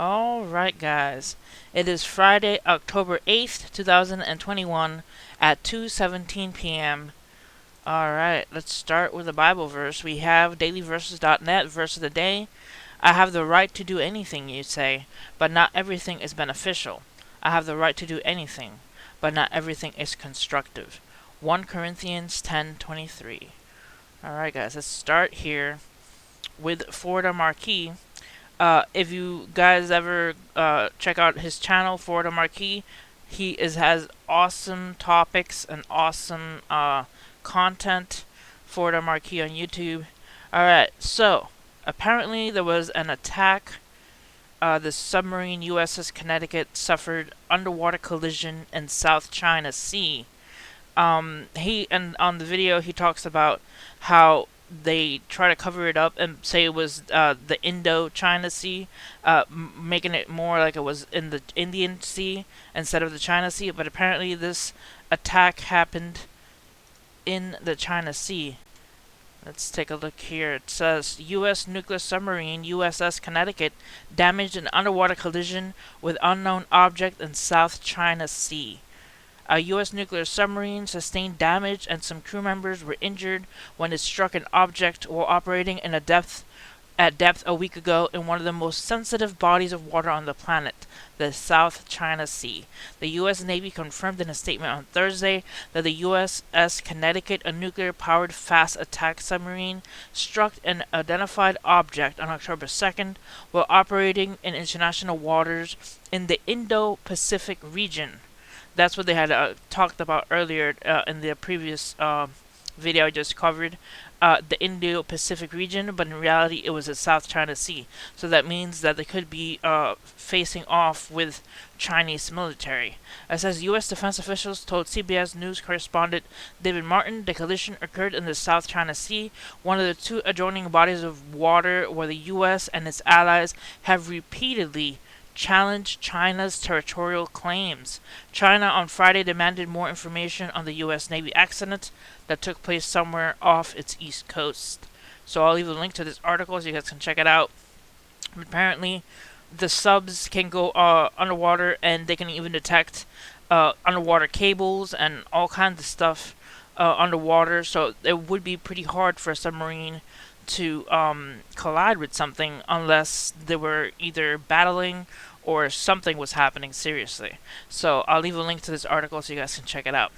Alright, guys. It is Friday, October 8th, 2021 at 2:17 p.m. Alright, let's start with the Bible verse. We have dailyverses.net, verse of the day. I have the right to do anything, you say, but not everything is beneficial. I have the right to do anything, but not everything is constructive. 1 Corinthians 10:23. Alright, guys, let's start here with FloridaMarquis. If you guys ever check out his channel, FloridaMarquis, has awesome topics and awesome content. FloridaMarquis on YouTube. Alright, so apparently there was an attack. The submarine USS Connecticut suffered underwater collision in South China Sea. And on the video he talks about how they try to cover it up and say it was the Indo-China Sea, making it more like it was in the Indian Sea instead of the China Sea. But apparently this attack happened in the China Sea. Let's take a look here. It says U.S. nuclear submarine USS Connecticut damaged in underwater collision with unknown object in South China Sea. A U.S. nuclear submarine sustained damage and some crew members were injured when it struck an object while operating at depth a week ago in one of the most sensitive bodies of water on the planet, the South China Sea. The U.S. Navy confirmed in a statement on Thursday that the USS Connecticut, a nuclear-powered fast attack submarine, struck an identified object on October 2nd while operating in international waters in the Indo-Pacific region. That's what they had talked about earlier in the previous video I just covered, the Indo-Pacific region, but in reality it was the South China Sea. So that means that they could be facing off with Chinese military. It says U.S. defense officials told CBS News correspondent David Martin the collision occurred in the South China Sea, one of the two adjoining bodies of water where the U.S. and its allies have repeatedly challenged China's territorial claims. China on Friday demanded more information on the U.S. Navy accident that took place somewhere off its east coast. So I'll leave a link to this article so you guys can check it out. Apparently, the subs can go underwater and they can even detect underwater cables and all kinds of stuff underwater. So it would be pretty hard for a submarine to collide with something unless they were either battling or something was happening seriously. So I'll leave a link to this article so you guys can check it out.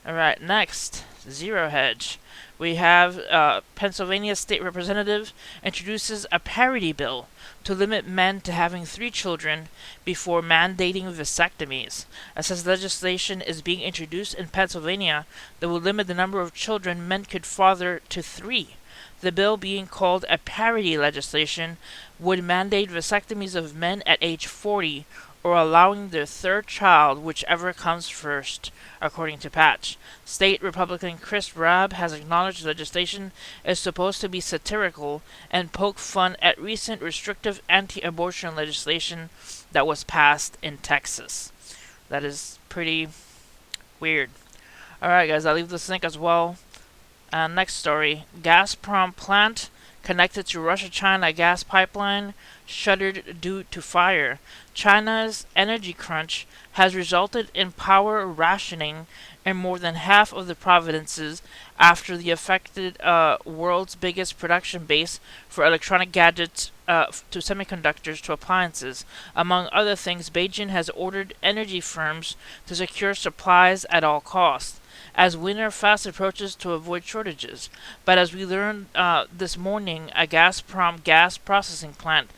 Alright, next, Zero Hedge. We have Pennsylvania State Representative introduces a parity bill to limit men to having 3 children before mandating vasectomies. It says legislation is being introduced in Pennsylvania that will limit the number of children men could father to 3. The bill, being called a parity legislation, would mandate vasectomies of men at age 40 or allowing their 3rd child, whichever comes first, according to Patch. State Republican Chris Rabb has acknowledged the legislation is supposed to be satirical and poke fun at recent restrictive anti-abortion legislation that was passed in Texas. That is pretty weird. Alright, guys, I'll leave this link as well. Next story. Gazprom plant connected to Russia-China gas pipeline shuttered due to fire. China's energy crunch has resulted in power rationing in more than half of the provinces after the affected world's biggest production base for electronic gadgets to semiconductors to appliances. Among other things, Beijing has ordered energy firms to secure supplies at all costs as winter fast approaches to avoid shortages. But as we learned this morning, a Gazprom gas processing plant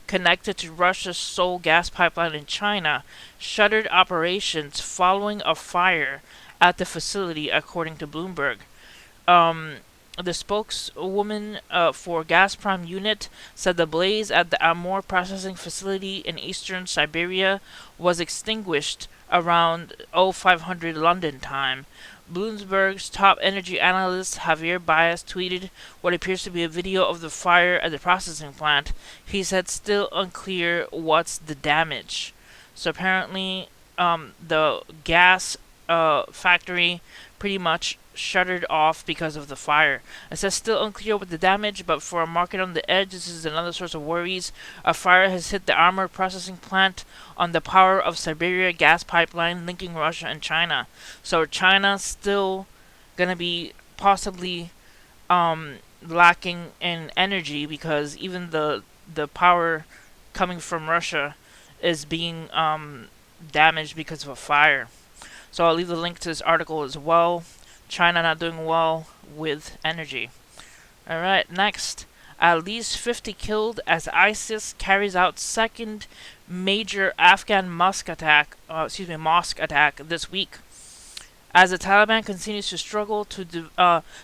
connected to Russia's Seoul gas pipeline in China shuttered operations following a fire at the facility, according to Bloomberg. The spokeswoman for Gazprom unit said the blaze at the Amur processing facility in eastern Siberia was extinguished around 0500 London time. Bloomberg's top energy analyst Javier Baez tweeted what appears to be a video of the fire at the processing plant. He said still unclear what's the damage. So apparently the gas factory pretty much shuttered off because of the fire. It says still unclear what the damage, but for a market on the edge, this is another source of worries. A fire has hit the armored processing plant on the Power of Siberia gas pipeline linking Russia and China. So China still gonna be possibly lacking in energy because even the power coming from Russia is being damaged because of a fire. So I'll leave the link to this article as well. China not doing well with energy. Alright, next. At least 50 killed as ISIS carries out second major Afghan mosque attack this week. As the Taliban continues to struggle to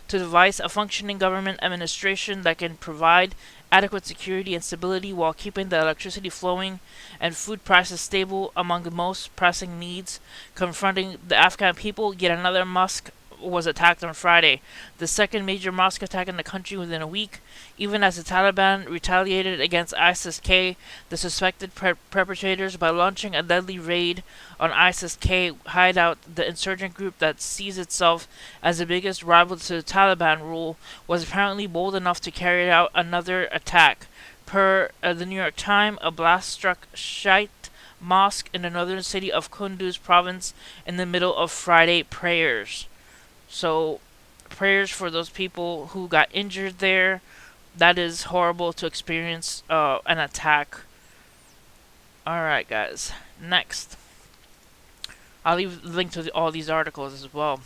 devise a functioning government administration that can provide adequate security and stability while keeping the electricity flowing and food prices stable among the most pressing needs confronting the Afghan people, yet another mosque was attacked on Friday, the second major mosque attack in the country within a week. Even as the Taliban retaliated against ISIS-K, the suspected perpetrators, by launching a deadly raid on ISIS-K hideout, the insurgent group that sees itself as the biggest rival to the Taliban rule, was apparently bold enough to carry out another attack. Per the New York Times, a blast struck Shiite mosque in the northern city of Kunduz province in the middle of Friday prayers. So, prayers for those people who got injured there. That is horrible to experience an attack. Alright, guys. Next. I'll leave the link to all these articles as well.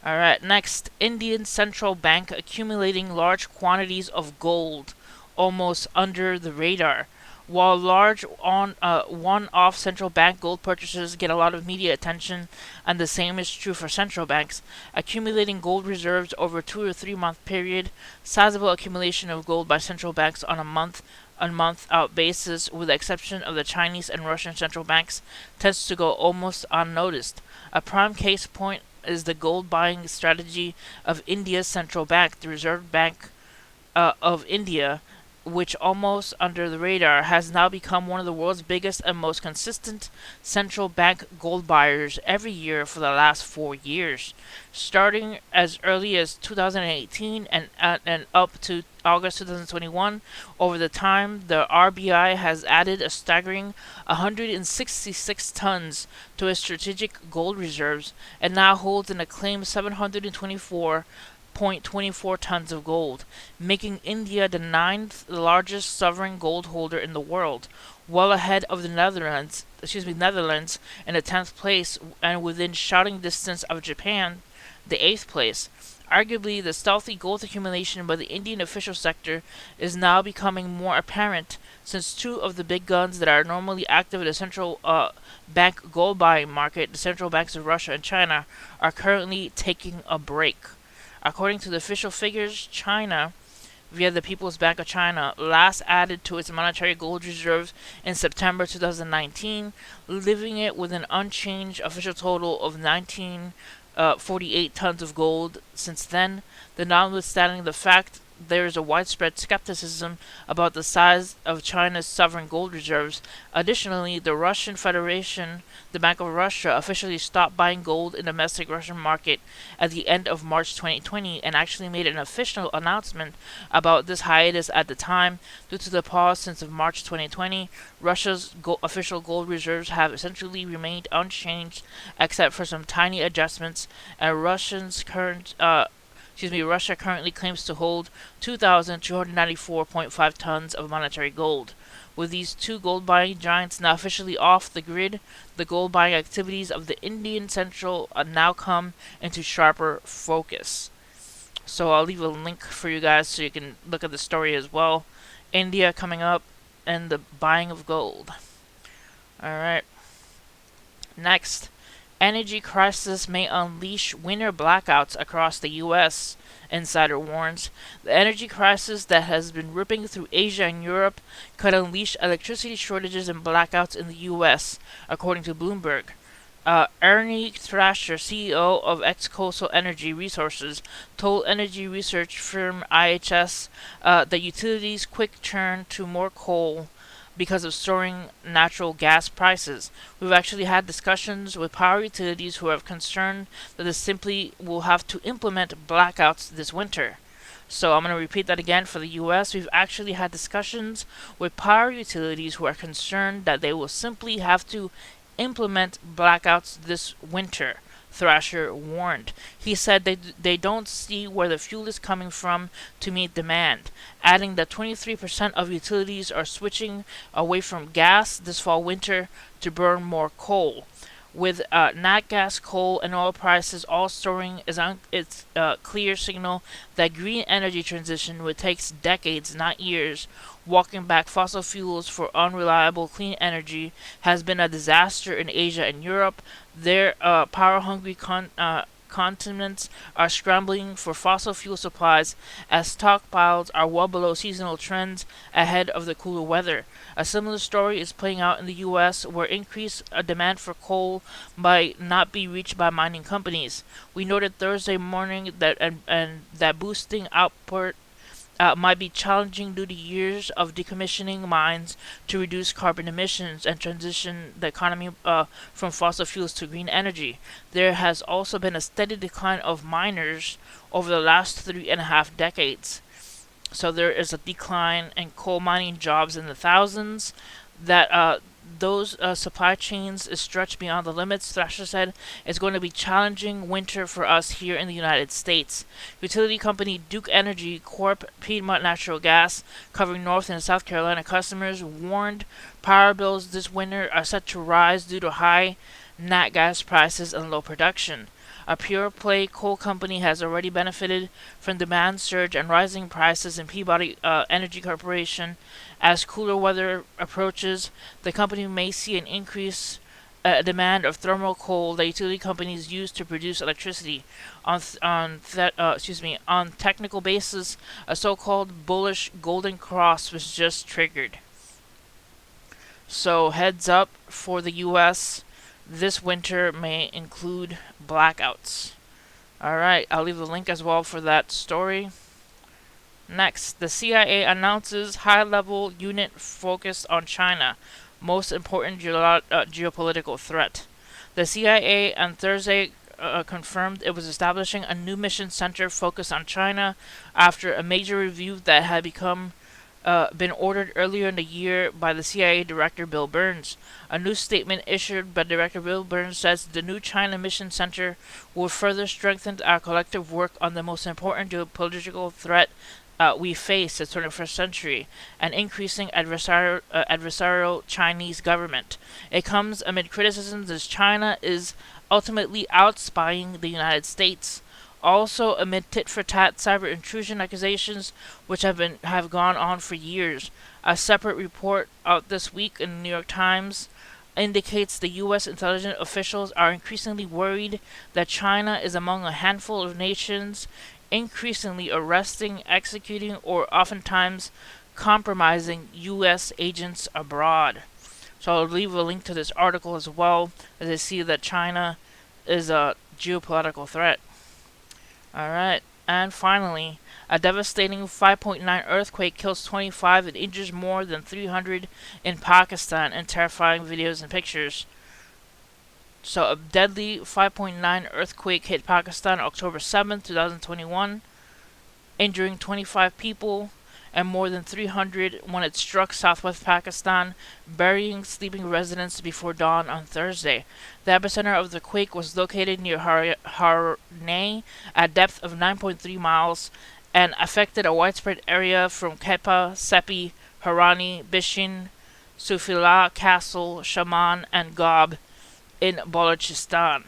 Alright, next. Indian central bank accumulating large quantities of gold almost under the radar. While large one-off central bank gold purchases get a lot of media attention, and the same is true for central banks, accumulating gold reserves over a 2 or 3 month period, sizable accumulation of gold by central banks on a month-out basis, with the exception of the Chinese and Russian central banks, tends to go almost unnoticed. A prime case point is the gold buying strategy of India's central bank, the Reserve Bank of India, which almost under the radar has now become one of the world's biggest and most consistent central bank gold buyers every year for the last 4 years. Starting as early as 2018 and up to August 2021, over the time, the RBI has added a staggering 166 tons to its strategic gold reserves and now holds an acclaimed 724.24 tons of gold, making India the 9th largest sovereign gold holder in the world, well ahead of the Netherlands in the 10th place and within shouting distance of Japan, the 8th place. Arguably, the stealthy gold accumulation by the Indian official sector is now becoming more apparent since two of the big guns that are normally active in the central bank gold buying market, the central banks of Russia and China, are currently taking a break. According to the official figures, China, via the People's Bank of China, last added to its monetary gold reserves in September 2019, leaving it with an unchanged official total of 1948 tons of gold since then. Notwithstanding the fact there is a widespread skepticism about the size of China's sovereign gold reserves. Additionally, the Russian Federation, the Bank of Russia, officially stopped buying gold in the domestic Russian market at the end of March 2020 and actually made an official announcement about this hiatus at the time. Due to the pause since of March 2020, Russia's official gold reserves have essentially remained unchanged except for some tiny adjustments, and Russia currently claims to hold 2,294.5 tons of monetary gold. With these two gold buying giants now officially off the grid, the gold buying activities of the Indian Central now come into sharper focus. So I'll leave a link for you guys so you can look at the story as well. India coming up and the buying of gold. Alright. Next. Energy crisis may unleash winter blackouts across the U.S., insider warns. The energy crisis that has been ripping through Asia and Europe could unleash electricity shortages and blackouts in the U.S., according to Bloomberg. Ernie Thrasher, CEO of Ex-Coastal Energy Resources, told energy research firm IHS that utilities' quick turn to more coal because of soaring natural gas prices. We've actually had discussions with power utilities who are concerned that they simply will have to implement blackouts this winter. So I'm going to repeat that again for the US. We've actually had discussions with power utilities who are concerned that they will simply have to implement blackouts this winter. Thrasher warned. He said they don't see where the fuel is coming from to meet demand, adding that 23% of utilities are switching away from gas this fall winter to burn more coal. With nat gas, coal, and oil prices all soaring, it's a clear signal that green energy transition would take decades, not years. Walking back fossil fuels for unreliable clean energy has been a disaster in Asia and Europe. Their power-hungry continents are scrambling for fossil fuel supplies as stockpiles are well below seasonal trends ahead of the cooler weather. A similar story is playing out in the U.S., where increased demand for coal might not be reached by mining companies. We noted Thursday morning that and that boosting output might be challenging due to years of decommissioning mines to reduce carbon emissions and transition the economy from fossil fuels to green energy. There has also been a steady decline of miners over the last 3.5 decades. So there is a decline in coal mining jobs in the thousands. That those supply chains is stretched beyond the limits. Thrasher said it's going to be challenging winter for us here in the United States. Utility company Duke Energy Corp. Piedmont Natural Gas, covering North and South Carolina customers, warned power bills this winter are set to rise due to high nat gas prices and low production. A pure-play coal company has already benefited from demand surge and rising prices in Peabody Energy Corporation. As cooler weather approaches, the company may see an increase demand of thermal coal that utility companies use to produce electricity. On technical basis, a so-called bullish golden cross was just triggered. So heads up for the U.S. This winter may include blackouts. Alright, I'll leave the link as well for that story. Next, the CIA announces high-level unit focused on China, most important geopolitical threat. The CIA on Thursday confirmed it was establishing a new mission center focused on China after a major review that had been ordered earlier in the year by the CIA Director Bill Burns. A new statement issued by Director Bill Burns says the new China Mission Center will further strengthen our collective work on the most important geopolitical threat we face the 21st century, an increasing adversarial Chinese government. It comes amid criticisms as China is ultimately outspying the United States. Also, amid tit-for-tat cyber intrusion accusations, which have gone on for years. A separate report out this week in the New York Times indicates the U.S. intelligence officials are increasingly worried that China is among a handful of nations increasingly arresting, executing, or oftentimes compromising U.S. agents abroad. So I'll leave a link to this article as well, as I see that China is a geopolitical threat. Alright, and finally, a devastating 5.9 earthquake kills 25 and injures more than 300 in Pakistan in terrifying videos and pictures. So a deadly 5.9 earthquake hit Pakistan October 7, 2021, injuring 25 people and more than 300 when it struck southwest Pakistan, burying sleeping residents before dawn on Thursday. The epicenter of the quake was located near Harnay at depth of 9.3 miles and affected a widespread area from Kepa, Seppi, Harani, Bishin, Sufila, Castle, Shaman, and Gob in Balochistan.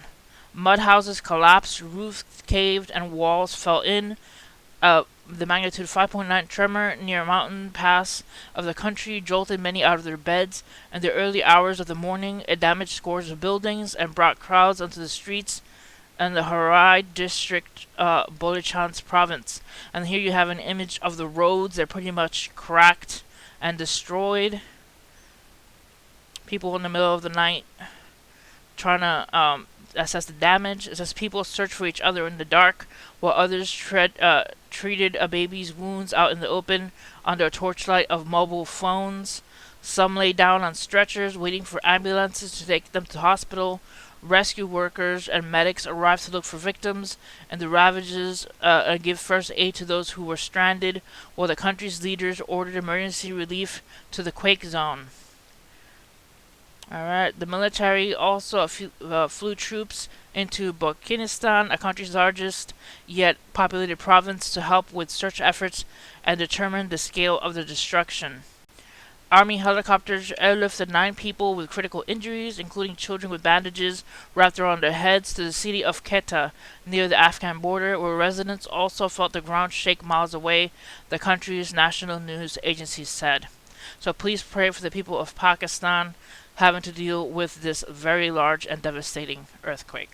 Mud houses collapsed, roofs caved, and walls fell in. The magnitude 5.9 tremor near a mountain pass of the country jolted many out of their beds. In the early hours of the morning, it damaged scores of buildings and brought crowds onto the streets in the Harai district, Bolochans province. And here you have an image of the roads. They're pretty much cracked and destroyed. People in the middle of the night trying to assess the damage. It says people search for each other in the dark, while others treated a baby's wounds out in the open under a torchlight of mobile phones. Some lay down on stretchers waiting for ambulances to take them to hospital. Rescue workers and medics arrived to look for victims and the ravages and give first aid to those who were stranded, while the country's leaders ordered emergency relief to the quake zone. Alright, the military also flew troops into Burkina, a country's largest yet populated province, to help with search efforts and determine the scale of the destruction. Army helicopters airlifted 9 people with critical injuries, including children with bandages wrapped around their heads, to the city of Quetta, near the Afghan border, where residents also felt the ground shake miles away, the country's national news agency said. So please pray for the people of Pakistan having to deal with this very large and devastating earthquake.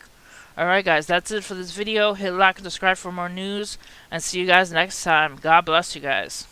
Alright guys, that's it for this video. Hit like and subscribe for more news, and see you guys next time. God bless you guys.